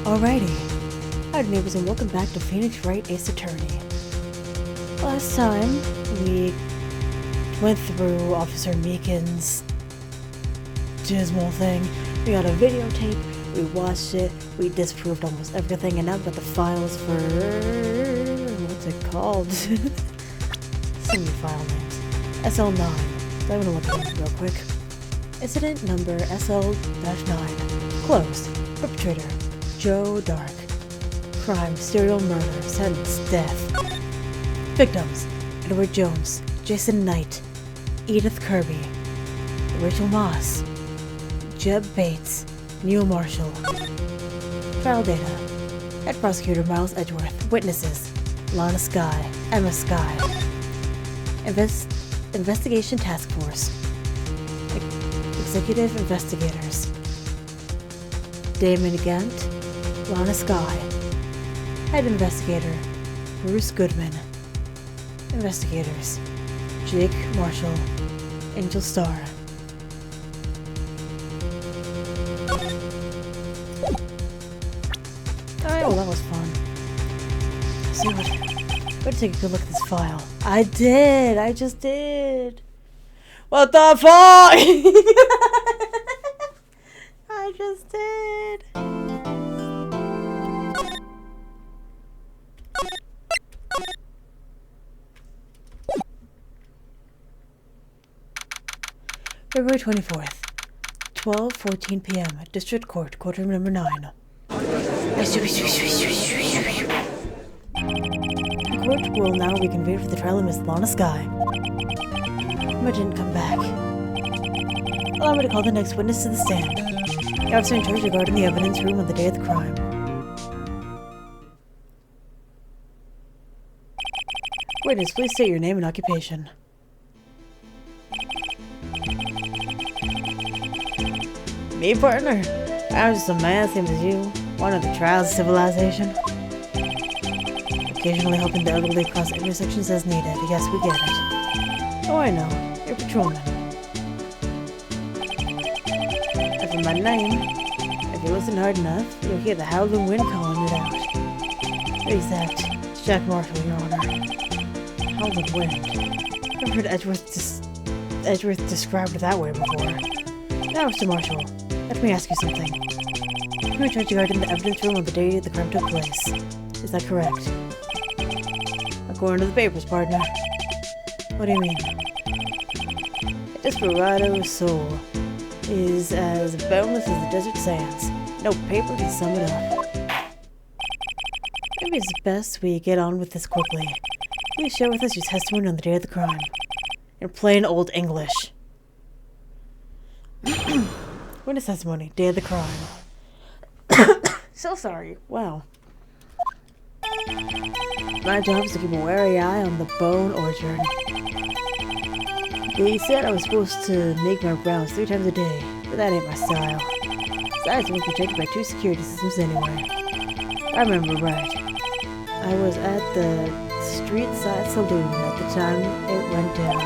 Alrighty. Howdy Neighbors and welcome back to Phoenix Wright Ace Attorney. Last time, we went through Officer Meekin's dismal thing. We got a videotape, we watched it, we disproved almost everything, and now we've got the files for... what's it called? So many file names. SL9. So I'm gonna look at it real quick. Incident number SL-9. Closed. Perpetrator. Joe Dark. Crime, serial murder, sentence, death. Victims: Edward Jones, Jason Knight, Edith Kirby, Rachel Moss, Jeb Bates, Neil Marshall. Trial data: Head Prosecutor Miles Edgeworth. Witnesses: Lana Skye, Emma Skye. Investigation Task Force. Executive Investigators: Damon Gant, Lana Skye. Head Investigator: Bruce Goodman. Investigators: Jake Marshall, Angel Starr. Alright, well that was fun. So, better take a good look at this file. I just did! What the fuck?! I just did! February 24th, 12:14 p.m. District Court, courtroom number 9. The court will now reconvene for the trial of Miss Lana Skye. Emma didn't come back. Allow me to call the next witness to the stand. The officer in charge regarding the evidence room on the day of the crime. Witness, please state your name and occupation. Me, partner? I'm just a man same as you. One of the trials of civilization. Occasionally helping the elderly cross intersections as needed. Yes, we get it. Oh, I know. You're a patrolman. As for my name, if you listen hard enough, you'll hear the howling wind calling it out. Exact. It's Jack Marshall, Your Honor. Howling wind. I've heard Edgeworth described it that way before. Now, Mr. Marshall, let me ask you something. You were in charge regarding the evidence room on the day the crime took place. Is that correct? According to the papers, partner. What do you mean? A desperado's soul is as boundless as the desert sands. No paper to sum it up. Maybe it's best we get on with this quickly. Please share with us your testimony on the day of the crime. In plain old English. Witness testimony, day of the crime. So sorry. Wow. My job is to keep a wary eye on the Bone Orchard. They said I was supposed to make my rounds 3 times a day, but that ain't my style. Besides, I'm protected by 2 security systems anyway. I remember right. I was at the street side saloon at the time it went down.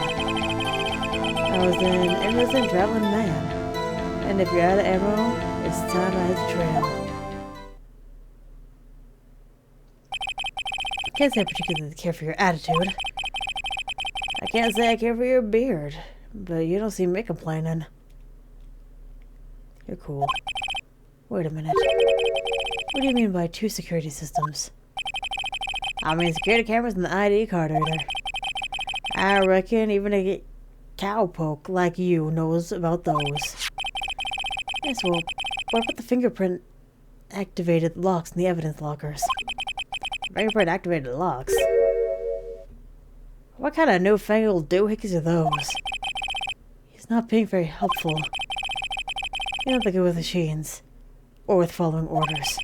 I was an innocent traveling man. And if you're out of ammo, it's time I hit the trail. I can't say I particularly care for your attitude. I can't say I care for your beard, but you don't seem to be complaining. You're cool. Wait a minute. What do you mean by 2 security systems? I mean security cameras and the ID card reader. I reckon even a cowpoke like you knows about those. Yes, well, what about the fingerprint activated locks in the evidence lockers? Fingerprint activated locks? What kind of newfangled doohickeys are those? He's not being very helpful. You don't think it with machines. Or with following orders.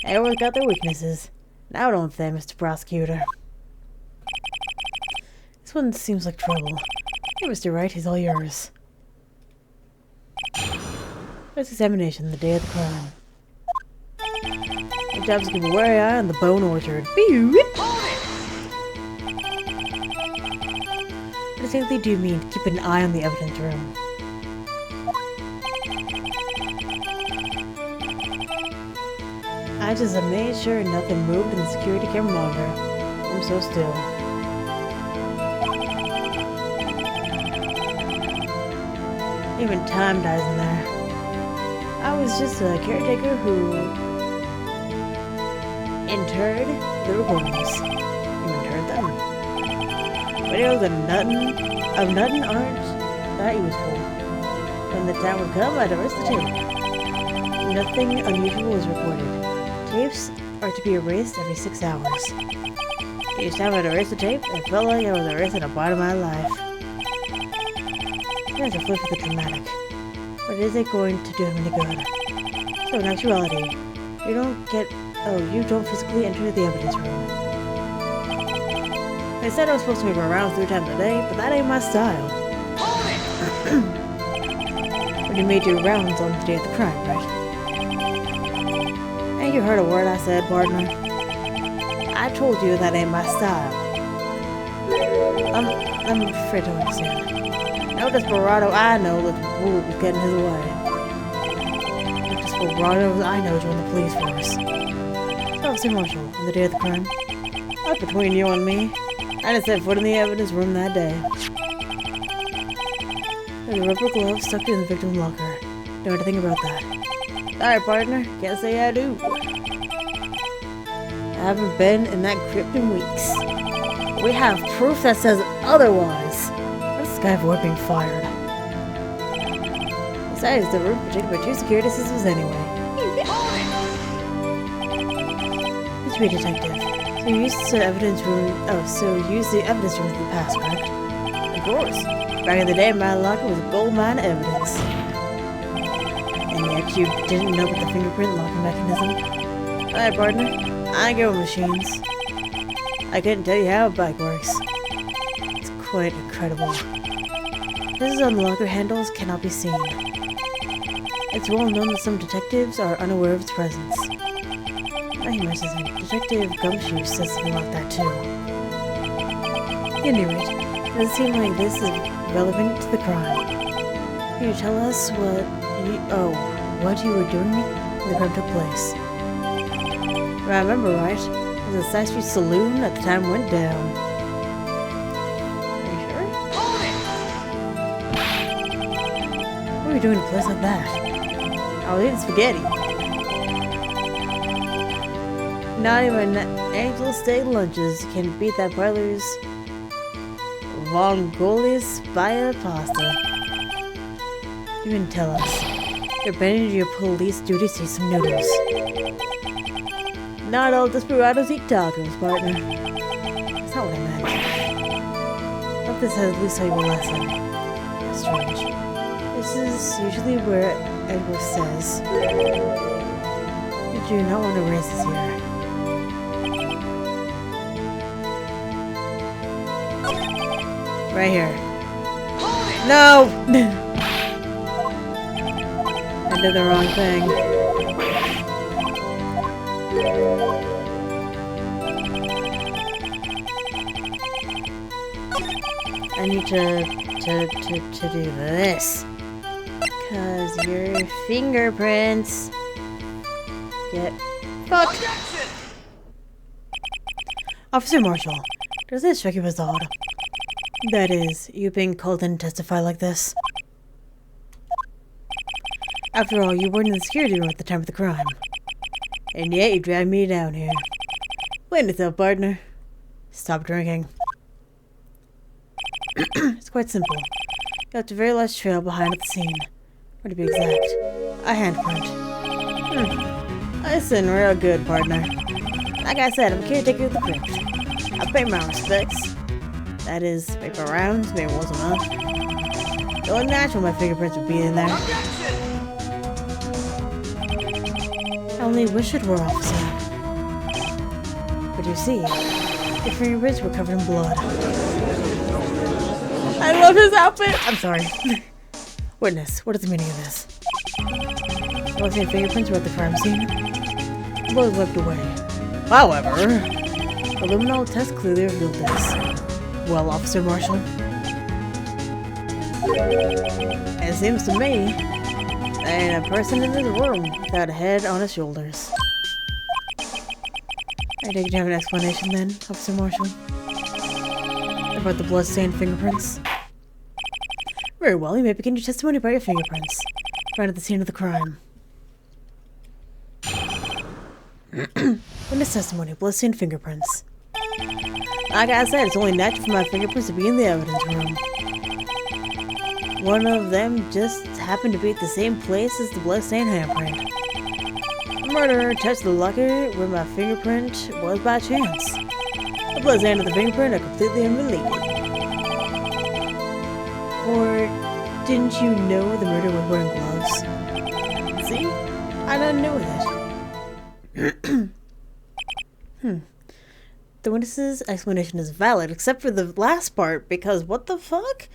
Everyone's got their weaknesses. Now don't they, Mr. Prosecutor? This one seems like trouble. Hey, Mr. Wright, he's all yours. First examination, the day of the crime. Your job is to keep a wary eye on the Bone Orchard. What exactly do you mean, keep an eye on the evidence room? I just made sure nothing moved in the security camera monitor. I'm so still. Even time dies in there. I was just a caretaker who interred the recordings. You interred them. Videos of nothing aren't that useful. When the time would come, I'd erase the tape. Nothing unusual was recorded. Tapes are to be erased every 6 hours. Each time I'd erase the tape, it felt like I was erasing a part of my life. There's a flip for the dramatic. But is it going to do him any good? So in actuality, you don't physically enter the evidence room. They said I was supposed to move around 3 times a day, but that ain't my style. When you made your rounds on the day of the crime, right? Ain't you heard a word I said, Pardner? I told you that ain't my style. I'm afraid to understand. No desperado I know that Rule was getting his way. No desperados I know joined the police force. Officer Marshall, on the day of the crime. Up between you and me, I didn't set foot in the evidence room that day. There's a rubber glove stuck in the victim's locker. Know anything about that? Sorry, partner. Can't say I do. I haven't been in that crypt in weeks. We have proof that says otherwise. What's this guy avoid being fired? Besides, the room protected by 2 security systems anyway. Used to be a detective. So you used the evidence room. Oh, so you used the evidence room in the past, correct? Of course. Back in the day, my locker was a gold mine of evidence. And yet you didn't know about the fingerprint locking mechanism? Alright, partner. I ain't good with machines. I couldn't tell you how a bike works. It's quite incredible. Pieces on the locker handles cannot be seen. It's well known that some detectives are unaware of its presence. Now he mentions it. Detective Gumshoe says something like that too. At any rate, it doesn't seem like this is relevant to the crime. Can you tell us what you were doing when the crime took place? If I remember right, it was a Side Street saloon at the time it went down. Are you sure? What were you doing in a place like that? I was eating spaghetti. Not even Angel Steak lunches can beat that parlor's Vongolius Spire pasta. You can tell us. You're abandoning your police duties to eat some noodles. Not all desperados eat tacos, partner. That's not what I meant. Hope this has at least taught you a lesson. Strange. This is usually where Edward says, "You do not want to raise this here." Right here. No! I did the wrong thing. I need to do this. Cause your fingerprints get fucked. Officer Marshall, does this strike you as odd? That is, you being called in to testify like this. After all, you weren't in the security room at the time of the crime. And yet you dragged me down here. Blame yourself, partner. Stop drinking. It's quite simple. You left a very large trail behind at the scene. Or to be exact, a handprint. Listen, real good, partner. Like I said, I'm a caretaker of the crypt. I pay my respects. That is, maybe rounds, maybe once a month. It's only natural my fingerprints would be in there. I only wish it were, officer. But you see, your fingerprints were covered in blood. I love his outfit! I'm sorry. Witness, what is the meaning of this? Your fingerprints were at the crime scene. The blood wiped away. However, the luminol test clearly revealed this. Well, Officer Marshall, it seems to me there ain't a person in this room without a head on his shoulders. I think you have an explanation then, Officer Marshall? About the blood-stained fingerprints? Very well, you may begin your testimony about your fingerprints. Right at the scene of the crime. Witness testimony, blood-stained fingerprints. Like I said, it's only natural for my fingerprints to be in the evidence room. One of them just happened to be at the same place as the blood-stained handprint. The murderer touched the locker where my fingerprint was by chance. The blood stain of the fingerprint are completely unrelated. Or didn't you know the murderer was wearing gloves? See? I didn't know that. The witness's explanation is valid, except for the last part, because what the fuck?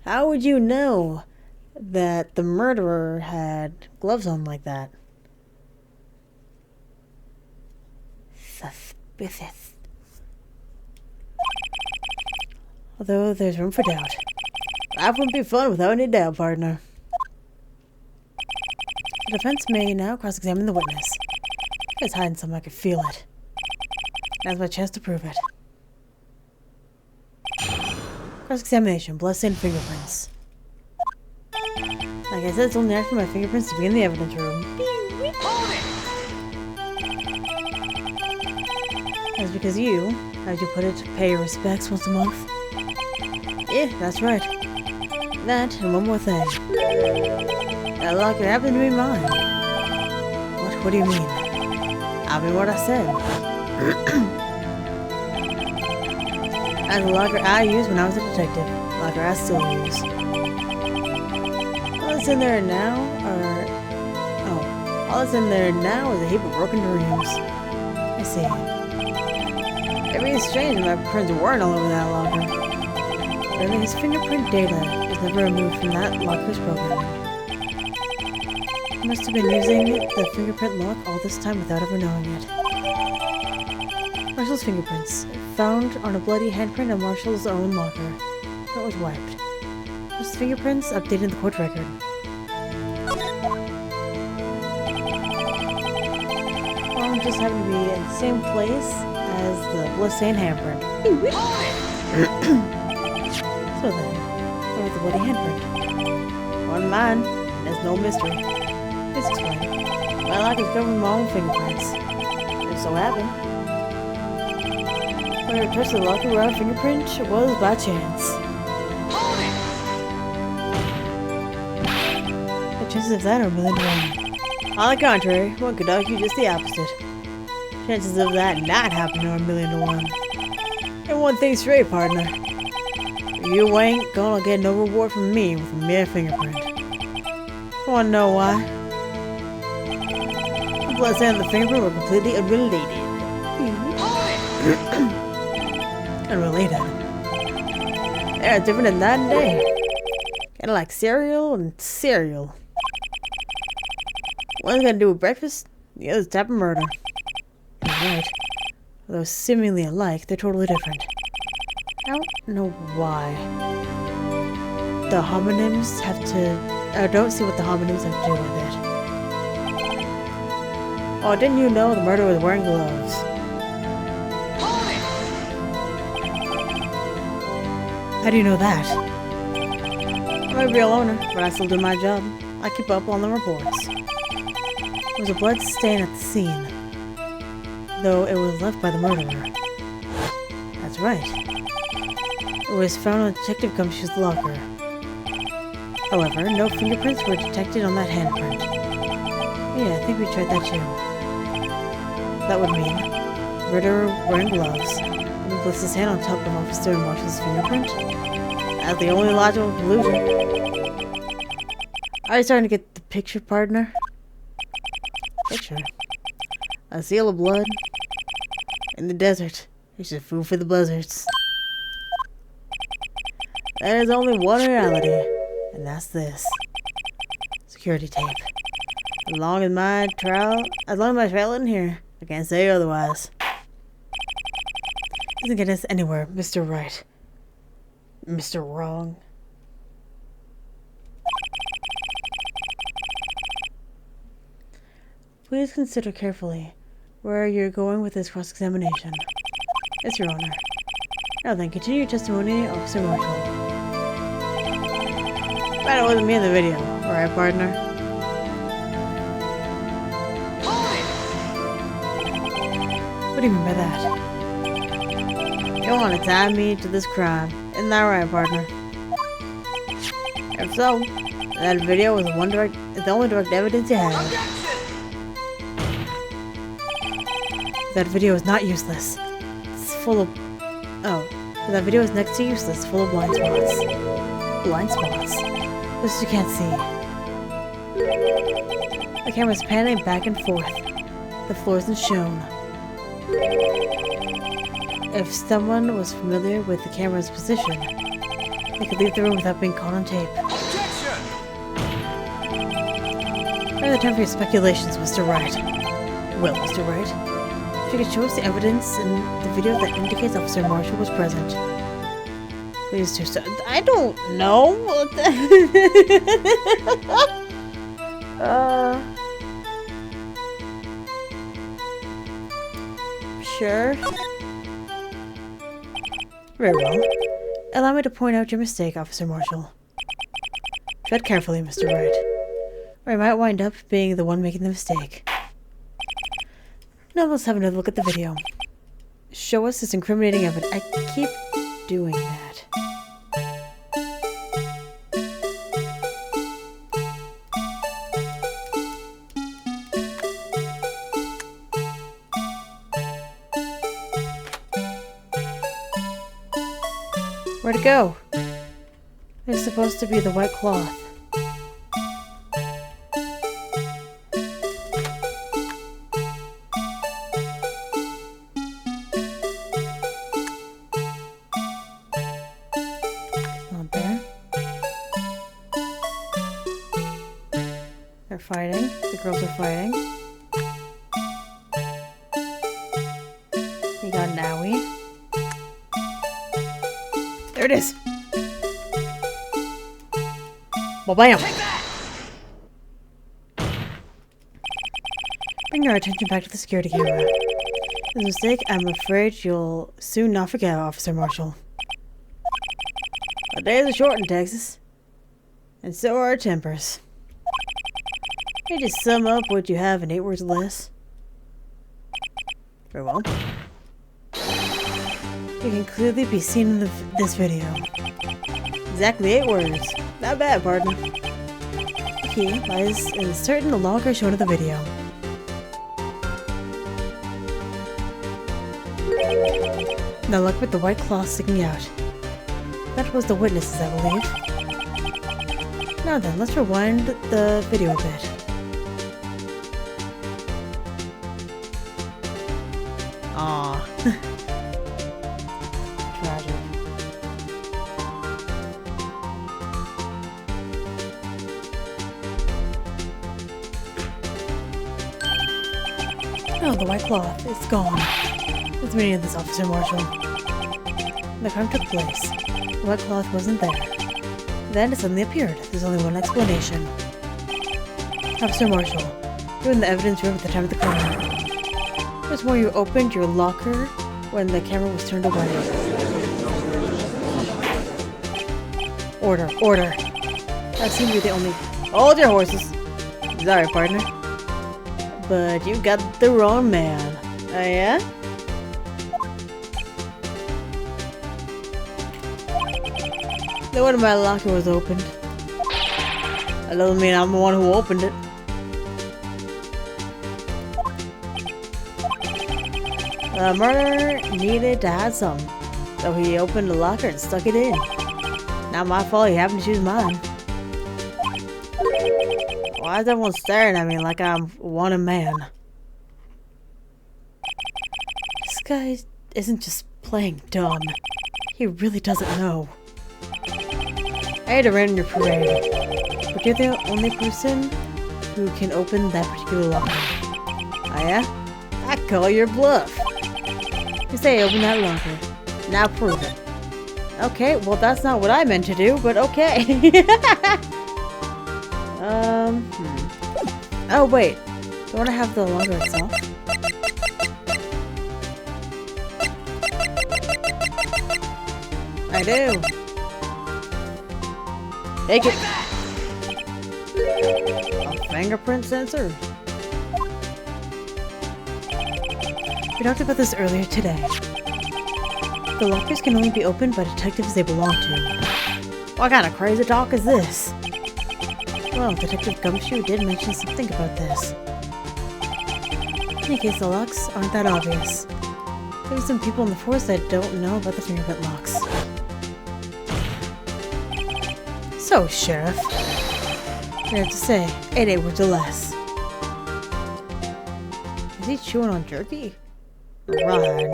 How would you know that the murderer had gloves on like that? Suspicious. Although there's room for doubt. Life wouldn't be fun without any doubt, partner. The defense may now cross-examine the witness. He's hiding something, I can feel it. Now's my chance to prove it. Cross-examination, blood-stained fingerprints. Like I said, it's only natural for my fingerprints to be in the evidence room. That's because you, as you put it, pay your respects once a month. Yeah, that's right. That, and one more thing. That locker happened to be mine. What do you mean? I mean what I said. As a locker I used when I was a detective. Locker I still use. All that's in there now all that's in there now is a heap of broken dreams. I see. It'd be strange if my prints weren't all over that locker. But his fingerprint data is never removed from that locker's programming. He must have been using the fingerprint lock all this time without ever knowing it. Marshall's fingerprints, found on a bloody handprint on Marshall's own locker. It was wiped. His fingerprints updated the court record. Well, it just happened to be in the same place as the blood-stained handprint. So then, where was the bloody handprint? Wasn't mine. There's no mystery. Please explain. My locker's covered with my own fingerprints. It so happened. When I touched the locker where our fingerprint was by chance. The chances of that are 1,000,000 to 1. On the contrary, one could argue just the opposite. Chances of that not happening are 1,000,000 to 1. And one thing straight, partner. You ain't gonna get no reward from me with a mere fingerprint. Wanna know why? The blood stain and the fingerprint were completely unrelated. Unrelated. They're different than night and day. Kinda like cereal and cereal. One's got to do with breakfast, the other's type of murder. You're right. Although seemingly alike, they're totally different. I don't know why. The homonyms have to... I don't see what the homonyms have to do with it. Oh, didn't you know the murderer was wearing gloves? How do you know that? I'm a real owner, but I still do my job. I keep up on the reports. There was a blood stain at the scene, though it was left by the murderer. That's right. It was found on Detective Gumshoe's locker. However, no fingerprints were detected on that handprint. Yeah, I think we tried that too. That would mean the murderer wearing gloves and he placed his hand on top of Officer Marshall's fingerprint. That's the only logical conclusion. Are you starting to get the picture, partner? Picture? A seal of blood in the desert. It's just food for the buzzards. There is only one reality, and that's this. Security tape. As long as my trail isn't here, I can't say otherwise. Doesn't get us anywhere, Mr. Right. Mr. Wrong. Please consider carefully where you're going with this cross-examination. It's your honor. Now then, continue your testimony, Officer Marshall. But it wasn't me in the video, alright, partner? What do you mean by that? You don't want to tie me to this crime. Isn't that right, partner? If so, that video is the only direct evidence you have. That video is not useless. It's full of... Oh. That video is next to useless, full of blind spots. Blind spots? This you can't see. The camera's panning back and forth. The floor isn't shown. If someone was familiar with the camera's position, they could leave the room without being caught on tape. Now the time for your speculations, Mr. Wright. Well, Mr. Wright, if you could show us the evidence in the video that indicates Officer Marshall was present. Please do so. I don't know. Sure. Very well. Allow me to point out your mistake, Officer Marshall. Tread carefully, Mr. Wright, or I might wind up being the one making the mistake. Now let's have another look at the video. Show us this incriminating evidence. I keep doing that. Where'd it go? There's supposed to be the white cloth. It's not there. They're fighting. The girls are fighting. You got an owie. There it is! Well, bam! Bring our attention back to the security camera. This mistake, I'm afraid you'll soon not forget, Officer Marshall. The days are short in Texas. And so are our tempers. Can you just sum up what you have in 8 words or less? Very well. You can clearly be seen in this video. Exactly 8 words. Not bad, Pardner. The key lies in certain the longer shown in the video. Now look with the white cloth sticking out. That was the witnesses, I believe. Now then, let's rewind the video a bit. Aww. Tragic. Oh, the white cloth. It's gone. What's the meaning of this, Officer Marshall? The crime took place. The white cloth wasn't there. Then it suddenly appeared. There's only one explanation. Officer Marshall, you were in the evidence room at the time of the crime. There's more, you opened your locker when the camera was turned away. Order, order. That seemed to be the only... Hold your horses! Sorry, partner. But you got the wrong man. Oh yeah? The one in my locker was opened. That doesn't mean I'm the one who opened it. The murderer needed to hide something, so he opened the locker and stuck it in. Not my fault he happened to choose mine. Why is everyone staring at me like I'm one man? This guy isn't just playing dumb. He really doesn't know. I had to rain on your parade, but you're the only person who can open that particular locker. Oh yeah? I call your bluff. You say open that locker. Now prove it. Okay, well that's not what I meant to do, but okay. Oh wait, don't I have the locker itself? I do. Take it. A fingerprint sensor. We talked about this earlier today. The lockers can only be opened by detectives they belong to. What kind of crazy talk is this? Well, Detective Gumshoe did mention something about this. In any case, the locks aren't that obvious. There are some people in the force that don't know about the fingerprint locks. So, Sheriff, I have to say, 8 words or less. Is he chewing on jerky? Right.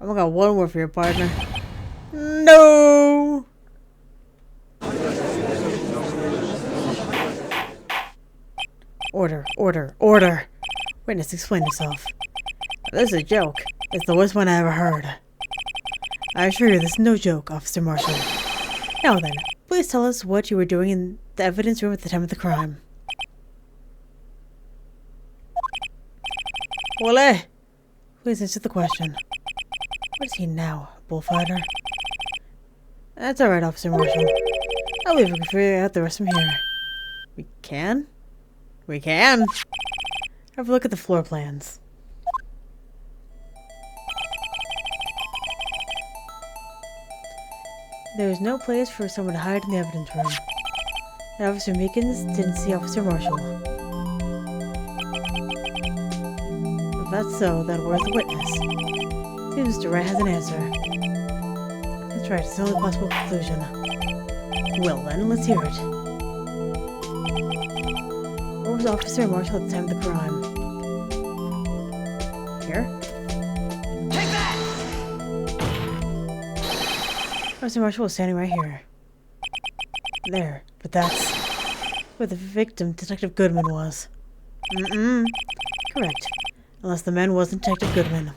I've got one word for your partner. No! Order, order, order! Witness, explain yourself. This is a joke. It's the worst one I ever heard. I assure you, this is no joke, Officer Marshall. Now then, please tell us what you were doing in the evidence room at the time of the crime. Ole! Please answer the question. What is he now, a bullfighter? That's alright, Officer Marshall. I'll leave you to figure out the rest from here. We can? We can! Have a look at the floor plans. There was no place for someone to hide in the evidence room. And Officer Meekins didn't see Officer Marshall. If that's so, then where's the witness? Seems Mr. Wright has an answer. That's right, it's the only possible conclusion. Well then, let's hear it. Where was Officer Marshall at the time of the crime? Here? Take that! Officer Marshall was standing right here. There, but that's where the victim, Detective Goodman, was. Correct. Unless the man wasn't Detective Goodman.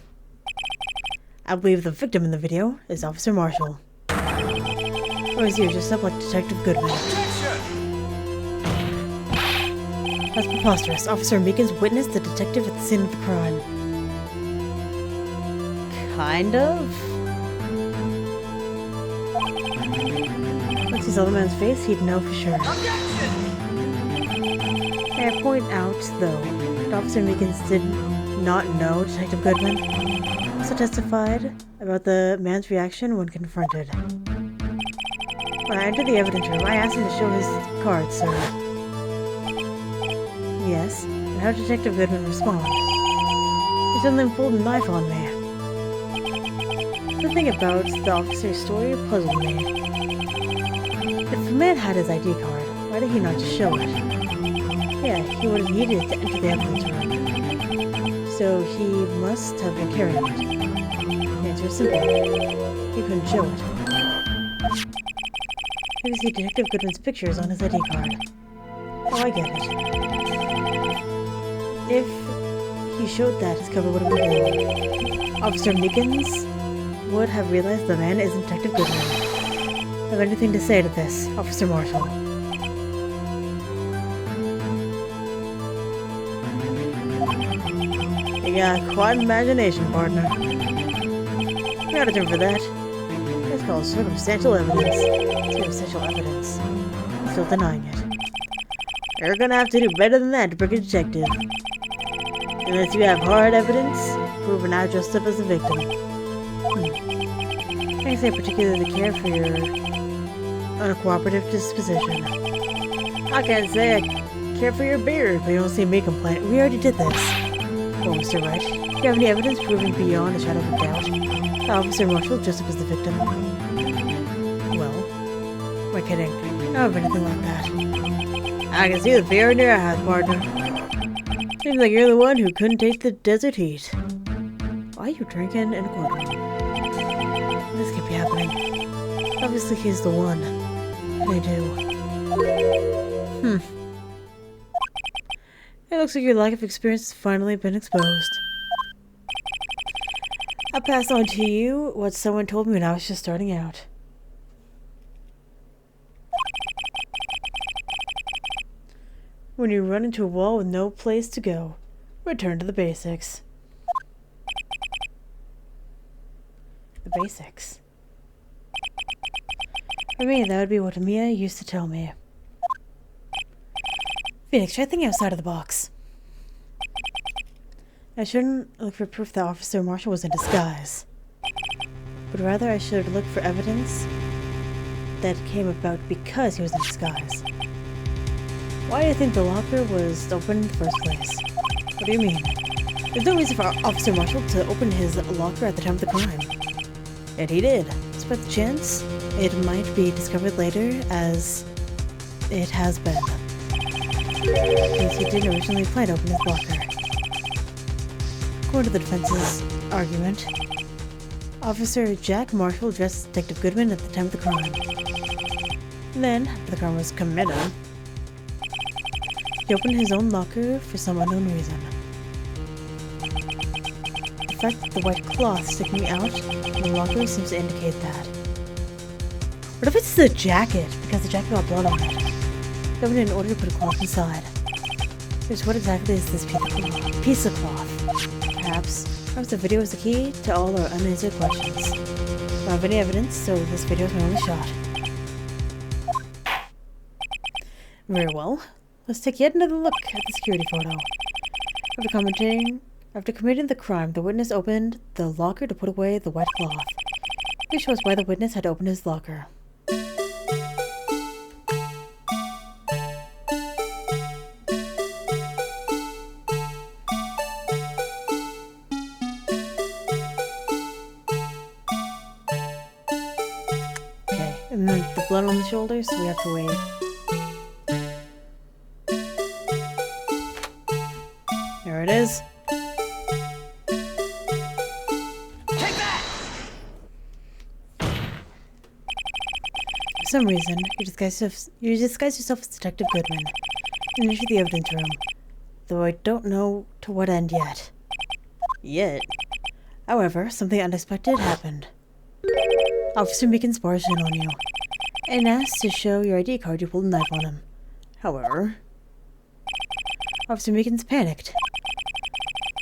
I believe the victim in the video is Officer Marshall. Or is he dressed up like Detective Goodman? That's preposterous. Officer Meekins witnessed the detective at the scene of the crime. Kind of? Once he saw the man's face, he'd know for sure. May I point out, though, that Officer Meekins did not know Detective Goodman also testified about the man's reaction when confronted. When I entered the evidence room, I asked him to show his card, sir. Yes, and how did Detective Goodman respond? He suddenly pulled a knife on me. The thing about the officer's story puzzled me. If the man had his ID card, why did he not just show it? Yeah, he would have needed it to enter the evidence room. So he must have been carrying it. The answer is simple. He couldn't show it. You can see Detective Goodman's pictures on his ID card. Oh, I get it. If he showed that, his cover would have been blown. Officer Meekins would have realized the man isn't Detective Goodman. Have anything to say to this, Officer Marshall? You got quite an imagination, partner. You got a term for that. It's called circumstantial evidence. Circumstantial evidence. I'm still denying it. You're gonna have to do better than that to break a detective. Unless you have hard evidence, proving I dressed up as a victim. I can't say I particularly care for your uncooperative disposition. I can't say I care for your beard, but you don't see me complain. We already did this. Well, Mr. Wright, do you have any evidence proving beyond a shadow of a doubt that Officer Marshall dressed up as the victim? Well, we're kidding. I don't have anything like that. I can see the fear in your eyes, partner. Seems like you're the one who couldn't take the desert heat. Why are you drinking in a courtroom? This can't be happening. Obviously he's the one. And I do. It looks like your lack of experience has finally been exposed. I'll pass on to you what someone told me when I was just starting out. When you run into a wall with no place to go, return to the basics. The basics? For me, that would be what Mia used to tell me. Phoenix, try thinking outside of the box. I shouldn't look for proof that Officer Marshall was in disguise. But rather I should look for evidence that came about because he was in disguise. Why do you think the locker was open in the first place? What do you mean? There's no reason for Officer Marshall to open his locker at the time of the crime. And he did. Despite the chance, it might be discovered later as it has been. Because he didn't originally plan to open his locker. According to the defense's argument, Officer Jack Marshall dressed as Detective Goodman at the time of the crime. Then, after the crime was committed, he opened his own locker for some unknown reason. The fact that the white cloth sticking out in the locker seems to indicate that. What if it's the jacket, because the jacket got blood on it? He opened it in order to put a cloth inside. Just what exactly is this piece of cloth? Perhaps the video is the key to all our unanswered questions. We don't have any evidence, so this video is my only shot. Very well. Let's take yet another look at the security photo. After committing the crime, the witness opened the locker to put away the white cloth. This shows why the witness had opened his locker. And then the blood on the shoulders, so we have to wait. There it is. Take that! For some reason, you disguise yourself as Detective Goodman and enter the evidence room, though I don't know to what end yet. However, something unexpected happened. Officer Meekins barged in on you and asked to show your ID card. You pulled a knife on him. However, Officer Meekins panicked,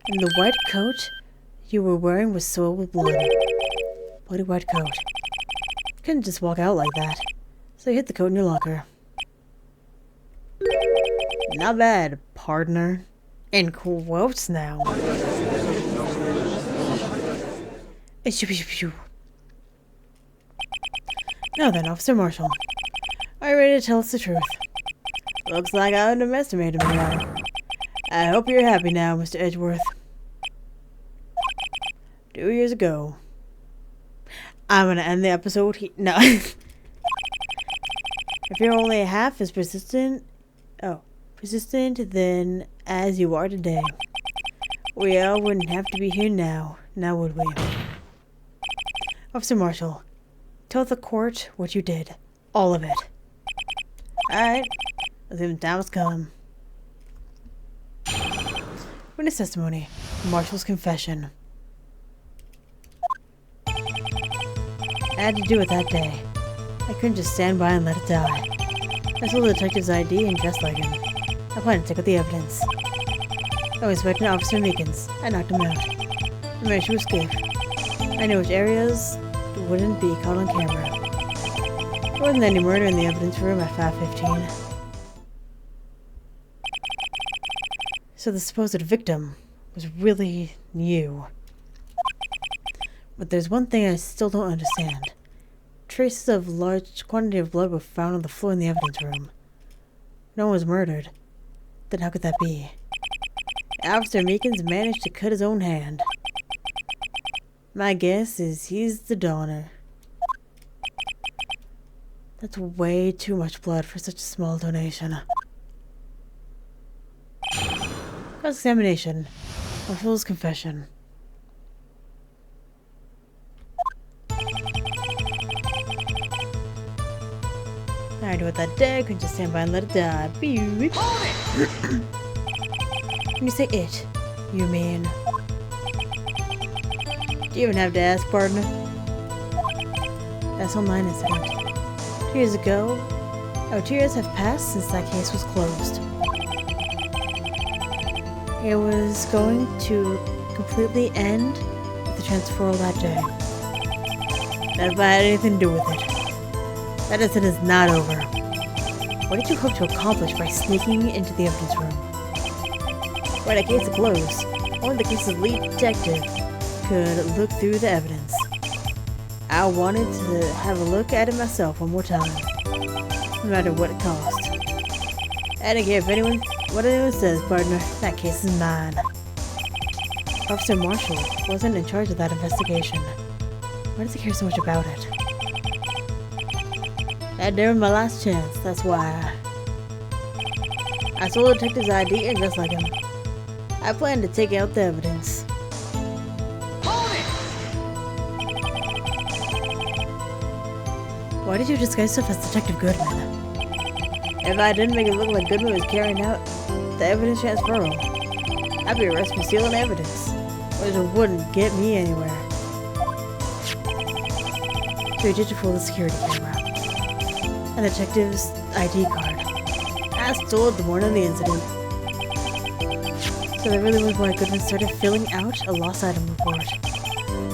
and the white coat you were wearing was soiled with blood. Bloody white coat. You couldn't just walk out like that, so you hid the coat in your locker. Not bad, Pardner. In quotes now. Now then, Officer Marshall. Are you ready to tell us the truth? Looks like I underestimated me now. I hope you're happy now, Mr. Edgeworth. 2 years ago. I'm gonna end the episode no. If you're only half as persistent then as you are today, we all wouldn't have to be here now would we? Officer Marshall, tell the court what you did. All of it. Alright. Let's see when time has come. Witness testimony. Marshall's confession. I had to do it that day. I couldn't just stand by and let it die. I stole the detective's ID and dressed like him. I planned to take out the evidence. I was expecting Officer Meekins. I knocked him out. I managed to escape. I knew which areas wouldn't be caught on camera. There wasn't any murder in the evidence room at 5:15. So the supposed victim was really you. But there's one thing I still don't understand. Traces of large quantity of blood were found on the floor in the evidence room. No one was murdered. Then how could that be? Officer Meekins managed to cut his own hand. My guess is he's the donor. That's way too much blood for such a small donation. Cross-examination. Marshall's confession. I do it that day, couldn't just stand by and let it die. Beep. When you say it, you mean... Do you even have to ask, Pardner? That's online incident. 2 years ago... 2 years have passed since that case was closed. It was going to completely end with the transferal that day. That if I had anything to do with it. That incident is not over. What did you hope to accomplish by sneaking into the evidence room? When the case is closed, only the case's lead detective could look through the evidence. I wanted to have a look at it myself one more time, no matter what it cost. I don't care what anyone says, partner. That case is mine. Officer Marshall wasn't in charge of that investigation. Why does he care so much about it? That there was my last chance, that's why I stole the detective's ID and dressed like him. I planned to take out the evidence. Hold it! Why did you disguise yourself as Detective Goodman? If I didn't make it look like Goodman was carrying out the evidence transferal, I'd be arrested for stealing evidence, which wouldn't get me anywhere. So you did pull the security camera. And the detective's ID card. I stole it the morning of the incident. So that really was why Goodman started filling out a lost item report.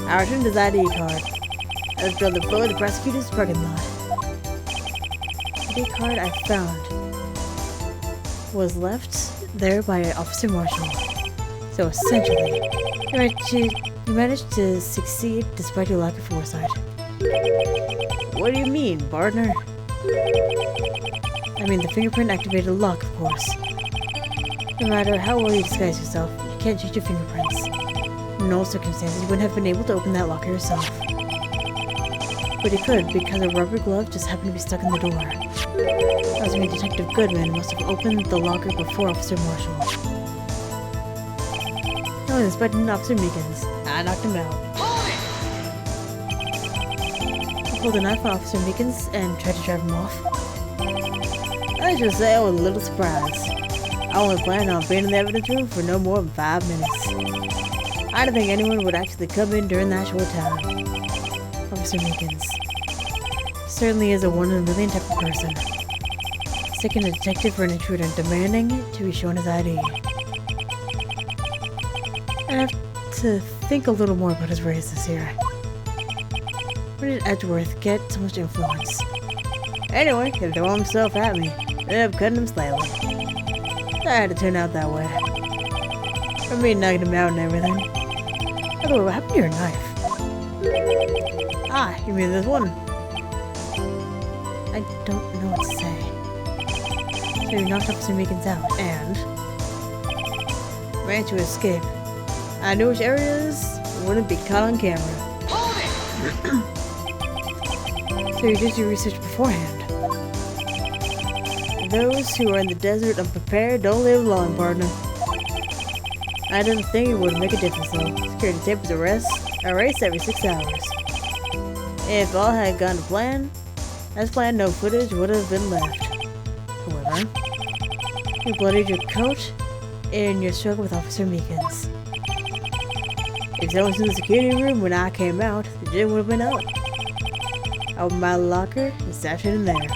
I returned his ID card. I was on the floor of the prosecutor's parking lot. The ID card I found was left there by Officer Marshall. So essentially, you managed to succeed despite your lack of foresight. What do you mean, Pardner? I mean, the fingerprint activated lock, of course. No matter how well you disguise yourself, you can't change your fingerprints. In all circumstances, you wouldn't have been able to open that locker yourself. But you could, because a rubber glove just happened to be stuck in the door. That means Detective Goodman must have opened the locker before Officer Marshall. No, this button, Officer Meekins. I knocked him out. I pulled a knife on Officer Meekins and tried to drive him off. I should say I was a little surprised. I only planned on being in the evidence room for no more than 5 minutes. I didn't think anyone would actually come in during that short time. Officer Meekins certainly is a one-in-a-million type of person. Mistaking a detective for an intruder and demanding to be shown his ID. I have to think a little more about his race this year. Where did Edgeworth get so much influence? Anyway, he threw himself at me. Ended up cutting him slightly. That had to turn out that way. For me knocking him out and everything. By the way, what happened to your knife? Ah, you mean this one? I don't know what to say. So you knocked Officer Meekins out, and managed to escape. I knew which areas wouldn't be caught on camera. So you did your research beforehand. Those who are in the desert unprepared don't live long, partner. I didn't think it would make a difference though. Security tape was erased every 6 hours. If all had gone to plan, as planned, no footage would have been left. However, you bloodied your coat in your struggle with Officer Meekins. If someone was in the security room when I came out, the gym would have been up. I opened my locker and stashed it in there.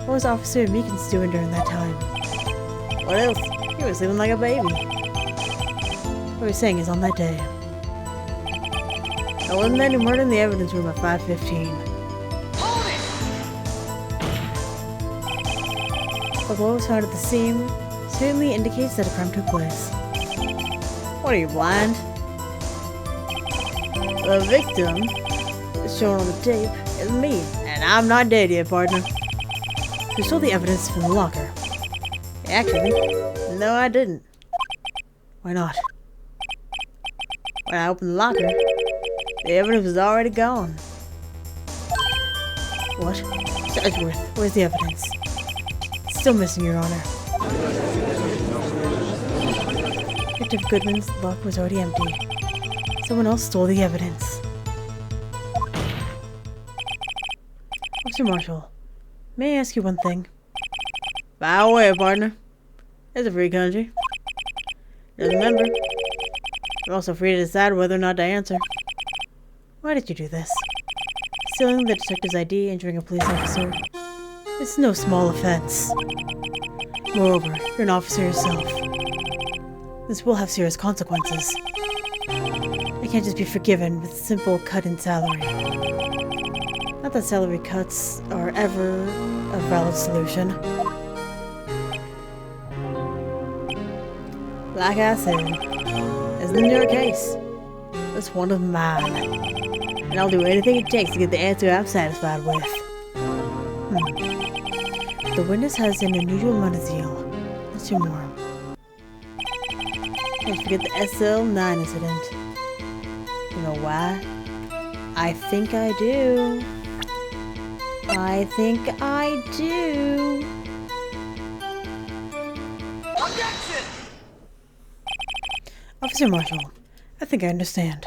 What was Officer Meekins doing during that time? What else? He was sleeping like a baby. What we're saying is on that day. I wasn't there to murder in the evidence room at 5:15. The blow was found at the scene certainly indicates that a crime took place. What are you, blind? The victim shown on the tape is me, and I'm not dead yet, partner. You stole the evidence from the locker. Actually, no I didn't. Why not? When I opened the locker, the evidence was already gone. What? Mr. Edgeworth, where's the evidence? Still missing, Your Honor. Detective Goodman's locker was already empty. Someone else stole the evidence. Officer Marshall, may I ask you one thing? By the way, partner. It's a free country. Just remember, you're also free to decide whether or not to answer. Why did you do this? Stealing the detective's ID, injuring a police officer. It's no small offense. Moreover, you're an officer yourself. This will have serious consequences. I can't just be forgiven with a simple cut in salary. Not Not that salary cuts are ever a valid solution. Like I said, this isn't your case. It's one of mine. And I'll do anything it takes to get the answer I'm satisfied with. The witness has an unusual amount of zeal. Let's hear more. Can't forget the SL9 incident. You know why? I think I do. I think I do. Objection! Officer Marshall, I think I understand.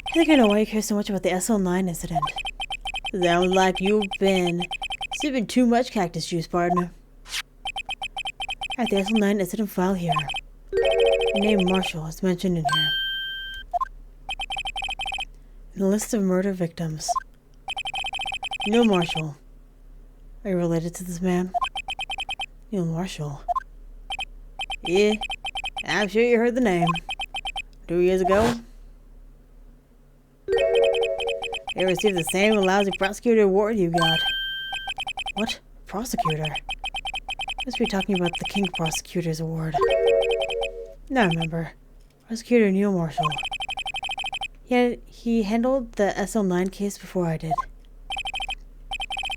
I think I know why you care so much about the SL9 incident. Sounds like you've been sipping too much cactus juice, Pardner. I have the SL9 incident file here. Your name Marshall is mentioned in here. In the list of murder victims. Neil Marshall. Are you related to this man? Neil Marshall. Yeah, I'm sure you heard the name. 2 years ago. You received the same lousy prosecutor award you got. What? Prosecutor? Must be talking about the King Prosecutor's Award. Now I remember. Prosecutor Neil Marshall. He handled the SL9 case before I did.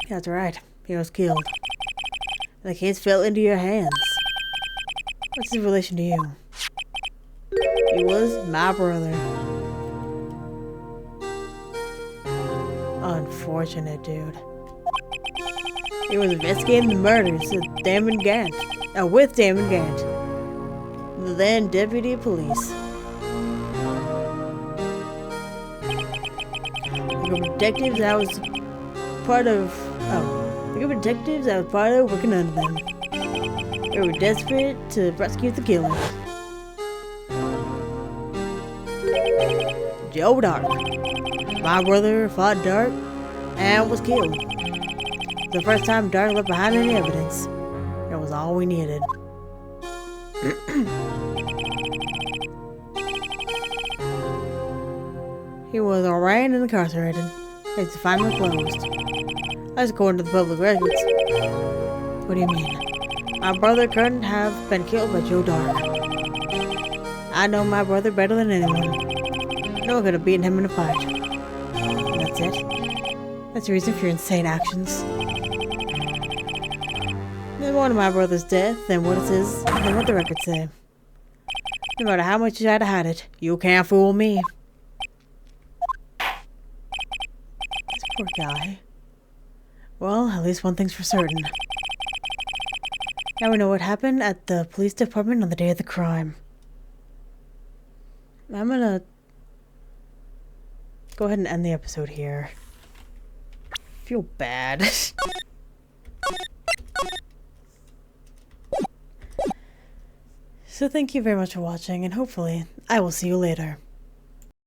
That's right. He was killed. The case fell into your hands. What's his relation to you? He was my brother. Unfortunate, dude. He was investigating the murders of Damon Gant. With Damon Gant. The then deputy of police. The group of detectives I was part of. The group of detectives I was part of working under them. They were desperate to prosecute the killer. Joe Dark. My brother fought Dark and was killed. The first time Dark left behind any evidence. That was all we needed. He was arraigned and incarcerated. His finally closed. That's according to the public records. What do you mean? My brother couldn't have been killed by Joe Dark. I know my brother better than anyone. No one could have beaten him in a fight. And that's it. That's the reason for your insane actions. There's more to my brother's death than what the records say. No matter how much you try to hide it, you can't fool me. This poor guy. Well, at least one thing's for certain. Now we know what happened at the police department on the day of the crime. I'm gonna go ahead and end the episode here. I feel bad. So thank you very much for watching, and hopefully I will see you later.